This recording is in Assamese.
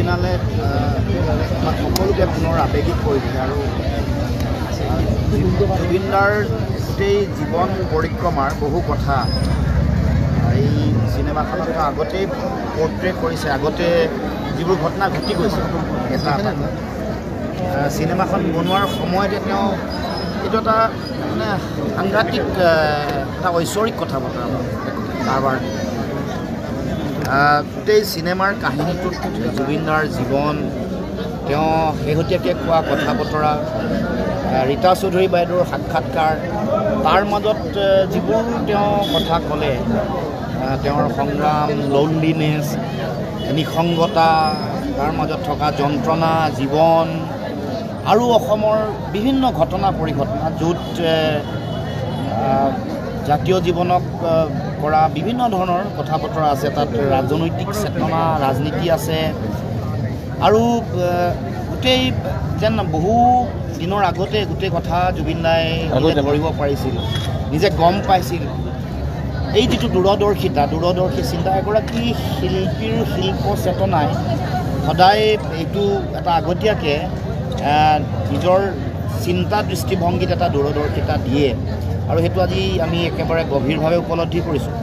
অৰিজিনালে সকলোকে পুনৰ আৱেগিক কৰি দিছে আৰু জুবিনদাৰ গোটেই জীৱন পৰিক্ৰমাৰ বহু কথা এই চিনেমাখনত আগতেই পৰ্ট্ৰে কৰিছে, আগতে যিবোৰ ঘটনা ঘটি গৈছে এটা চিনেমাখন বনোৱাৰ সময়তে তেওঁ এইটো এটা মানে সাংঘাতিক এটা ঐশ্বৰিক কথা বতৰা কাৰবাৰ গোটেই চিনেমাৰ কাহিনীটোত জুবিনদাৰ জীৱন, তেওঁ শেহতীয়াকৈ কোৱা কথা বতৰা, ৰীতা চৌধুৰী বাইদেউৰ সাক্ষাৎকাৰ, তাৰ মাজত যিবোৰ তেওঁ কথা ক'লে, তেওঁৰ সংগ্ৰাম, লোনলিনেছ, নিসংগতা, তাৰ মাজত থকা যন্ত্ৰণা, জীৱন আৰু অসমৰ বিভিন্ন ঘটনা পৰিঘটনা য'ত জাতীয় জীৱনক কৰা বিভিন্ন ধৰণৰ কথা বতৰা আছে, তাত ৰাজনৈতিক চেতনা, ৰাজনীতি আছে আৰু গোটেই যেন বহু দিনৰ আগতে গোটেই কথা জুবিনদাই ধৰিব পাৰিছিল, নিজে গম পাইছিল। এই যিটো দূৰদৰ্শী চিন্তা, এগৰাকী শিল্পীৰ শিল্প চেতনাই সদায় এইটো এটা আগতীয়াকৈ নিজৰ চিন্তা দৃষ্টিভংগীত এটা দূৰদৰ্শিতা দিয়ে আৰু সেইটো আজি আমি একেবাৰে গভীৰভাৱে উপলব্ধি কৰিছোঁ।